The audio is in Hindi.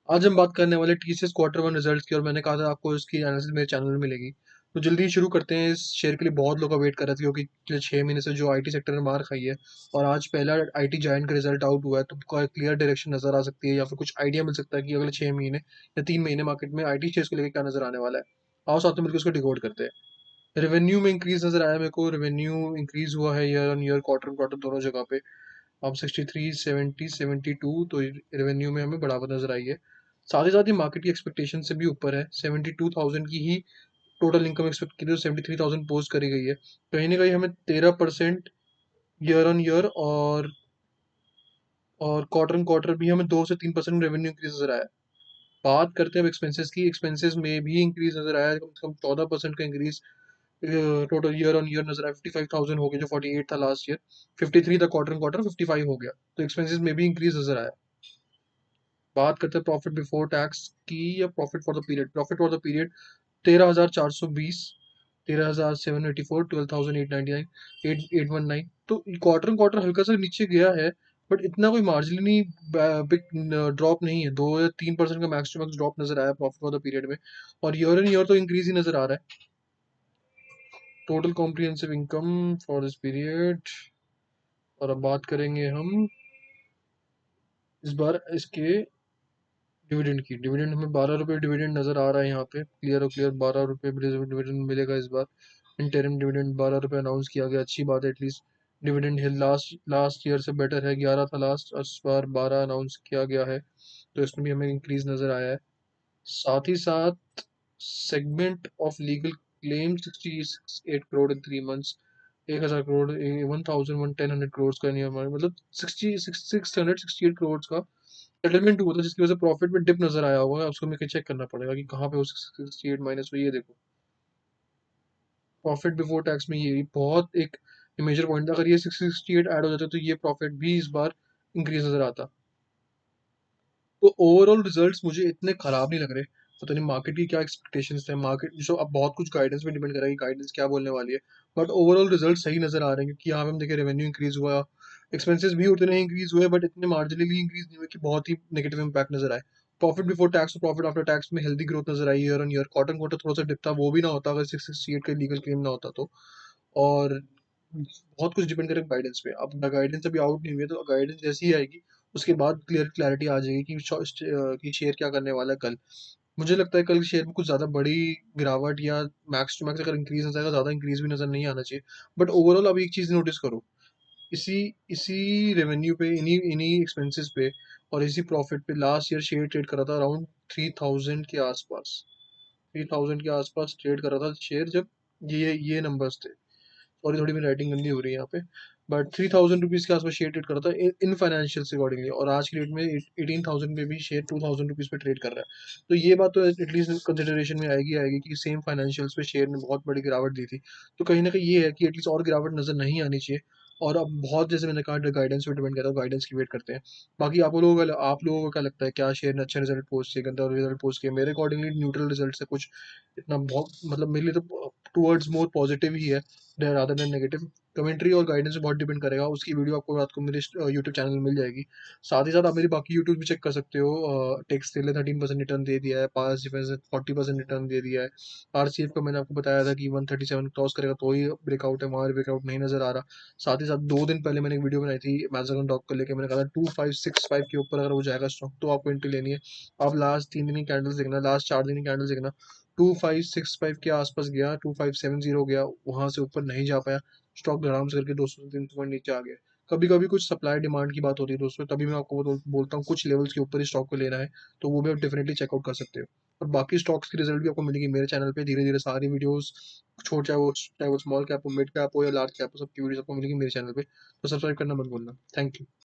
आज हम बात करने वाले टीसीएस क्वार्टर वन रिजल्ट्स की, और मैंने कहा था आपको इसकी एनालिसिस मेरे चैनल में मिलेगी। तो जल्दी ही शुरू करते हैं। इस शेयर के लिए बहुत लोग का वेट कर रहे थे, क्योंकि पिछले 6 महीने से जो आईटी सेक्टर ने मार खाई है, और आज पहला आईटी जायंट का रिजल्ट आउट हुआ है, तो क्लियर डायरेक्शन नजर आ सकती है, या फिर कुछ आइडिया मिल सकता है कि अगले 6 महीने या 3 महीने मार्केट में आईटी शेयर्स को लेकर क्या नजर आने वाला है। आओ साथ में मिलकर उसको डिकोड करते हैं। रेवेन्यू में इंक्रीज नजर आया मेरे को। रेवेन्यू इंक्रीज हुआ है year on year, quarter on quarter दोनों जगह पे। अब 63, 70, 72, तो रेवेन्यू में हमें बढ़ावत नजर आई है। साथ ही साथ ही मार्केट की एक्सपेक्टेशन से भी ऊपर है। 72,000 की ही टोटल इनकम एक्सपेक्ट की थी, 73,000 पोस्ट करी गई है। कहीं ना कहीं हमें 13% ईयर ऑन ईयर और क्वार्टर ऑन क्वार्टर भी हमें 2 से 3% रेवेन्यू इंक्रीज नजर आया है। बात करते हैं अब एक्सपेंसेस की। एक्सपेंसेस में भी इंक्रीज नजर आया है, कम से कम 14% का increase total year on year नजर आया। 55,000 हो गया जो 48 था लास्ट ईयर। 53 था क्वार्टर ऑन क्वार्टर, 55 हो गया। तो एक्सपेंसेस में भी इंक्रीज नजर आया। बात करते हैं प्रॉफिट बिफोर टैक्स की, या profit for the period. Profit for the period 13,420, 13,784, 12,899, 819। तो क्वार्टर क्वार्टर हल्का सा नीचे गया है, बट इतना कोई मार्जिनली बिग ड्रॉप नहीं है। 2 या 3% का मैक्स टू मैक्स ड्रॉप नजर आया प्रॉफिट फॉर द पीरियड में। और ईयर एन ईयर तो इंक्रीज ही नजर आ रहा है। Total comprehensive income for this period. और अब बात करेंगे हम इस बार इसके डिविडेंड की। डिविडेंड हमें 12 रुपये डिविडेंड नजर आ रहा है यहाँ पे, क्लियर और क्लियर 12 रुपये डिविडेंड मिलेगा इस बार। इंटरिम डिविडेंड 12 रुपये अनाउंस किया गया, अच्छी बात है। एटलीस्ट डिविडेंड हिल लास्ट लास्ट ईयर से बेटर है। 11 था लास्ट, इस बार 12 अनाउंस किया गया है, तो इसमें भी हमें इंक्रीज नजर आया है। साथ ही साथ segment of legal claim 68 crore in 3 months. 1,000 crore, 1,110 crore का नियम, मतलब 668 करोड़ का सेटलमेंट हुआ था, जिसकी वजह से प्रॉफिट में डिप नजर आया होगा। उसको मेरे चेक करना पड़ेगा कि कहाँ पे वो 68 माइनस हुई, ये देखो। प्रॉफिट बिफोर टैक्स में ये बहुत एक मेजर पॉइंट था। अगर ये 668 ऐड हो जाता तो ये प्रॉफिट भी इस बार इंक्रीज नजर आता। तो ओवरऑल रिजल्ट्स मुझे इतने खराब नहीं लग रहे। पता नहीं मार्केट की क्या एक्सपेक्टेशंस थे। मार्केट जो अब बहुत कुछ गाइडेंस पे डिपेंड करेगा कि गाइडेंस क्या बोलने वाली है। बट ओवरऑल रिजल्ट सही नजर आ रहे हैं, क्योंकि यहाँ पे हम देखें रेवेन्यू इंक्रीज हुआ, एक्सपेंसेस भी उतने ही इंक्रीज हुए, बट इतने मार्जिनली इंक्रीज नहीं हुए कि बहुत ही नेगेटिव इंपैक्ट नजर आए। प्रॉफिट बिफोर टैक्स और प्रॉफिट आफ्टर टैक्स में हेल्दी ग्रोथ नजर आई year on year. Quarter quarter थोड़ा सा डिप था, वो भी ना होता अगर 668 का लीगल क्लेम ना होता तो। और बहुत कुछ डिपेंड करेगा गाइडेंस पे। अब गाइडेंस अभी आउट नहीं हुई है, तो गाइडेंस जैसी ही आएगी उसके बाद क्लैरिटी आ जाएगी कि शेयर क्या करने वाला है कल। मुझे लगता है कल शेयर में कुछ ज्यादा बड़ी गिरावट या मैक्स टू मैक्स अगर इंक्रीज हो जाएगा, ज्यादा इंक्रीज भी नजर नहीं आना चाहिए। बट ओवरऑल अब एक चीज नोटिस करो, इसी इसी रेवेन्यू पे, इन्हीं इन्हीं एक्सपेंसेस पे और इसी प्रॉफिट पे लास्ट ईयर शेयर ट्रेड करा था अराउंड 3,000 के आसपास। 3,000 के आसपास ट्रेड कर रहा था शेयर, जब ये नंबर्स थे। सॉरी, थोड़ी मेरी राइटिंग गंदी हो रही है यहाँ पे। बट 3,000 रुपीज के आसपास शेयर ट्रेड कर रहा था इन फाइनेंशियल अकॉर्डिंगली, और आज की डेट में 18,000 पे भी शेयर 2,000 रुपीज पे ट्रेड कर रहा है। तो ये बात तो एटलीस्ट कंसिडरेशन में आएगी आएगी कि सेम फाइनेंशियल्स पे शेयर ने बहुत बड़ी गिरावट दी थी। तो कहीं ना कहीं ये है कि एटलीस्ट और गिरावट नजर नहीं आनी चाहिए। और अब बहुत, जैसे मैंने कहा, गाइडेंस पे डिपेंड करता है, गाइडेंस की वेट करते हैं। बाकी आप लोगों को क्या लगता है, क्या शेयर ने अच्छा रिजल्ट पोस्ट किया, गंदा रिजल्ट पोस्ट किया? मेरे अकॉर्डिंगली न्यूट्रल रिजल्ट से कुछ इतना बहुत, मतलब मेरे लिए तो टूवर्ड्स मोर पॉजिटिव ही है रादर देन नेगेटिव। कमेंट्री और गाइडेंस पे बहुत डिपेंड करेगा। उसकी वीडियो आपको रात को मेरे यूट्यूब चैनल में मिल जाएगी। साथ ही साथ आप मेरी बाकी यूट्यूब भी चेक कर सकते हो। टेक्स ने 13% रिटर्न दे दिया है, पास डिफेंस ने 40% रिटर्न दे दिया है। आरसीएफ का मैंने आपको बताया था कि 137 क्रॉस करेगा तो ही ब्रेकआउट है, वहां ब्रेकआउट नहीं नजर आ रहा। साथ ही साथ 2 दिन पहले मैंने एक वीडियो बनाई थी मैजागन डॉक को लेकर। मैंने कहा था 2565 के ऊपर अगर वो जाएगा स्टॉक तो आपको एंट्री लेनी है। आप लास्ट 3 दिन की कैंडल्स देखना, लास्ट 4 दिन की कैंडल्स देखना। 2565 के आसपास गया, 2570 गया, वहां से ऊपर नहीं जा पाया। स्टॉक आराम से करके 200 से 300 पॉइंट नीचे आ गया। कभी कभी कुछ सप्लाई डिमांड की बात होती है दोस्तों, तभी मैं आपको बोलता हूँ कुछ लेवल्स के ऊपर ही स्टॉक को लेना है। तो वो भी आप डेफिनेटली चेकआउट कर सकते हो। और बाकी स्टॉक्स की रिजल्ट भी आपको मिलेगी मेरे चैनल पे धीरे धीरे। सारी वीडियोस, छोट चाहे वो स्मॉल कैप हो, मिड कैप हो या लार्ज कैप हो, सबकी वीडियोस आपको मिलेगी मेरे चैनल पे। तो सब्सक्राइब करना मत भूलना। Thank you.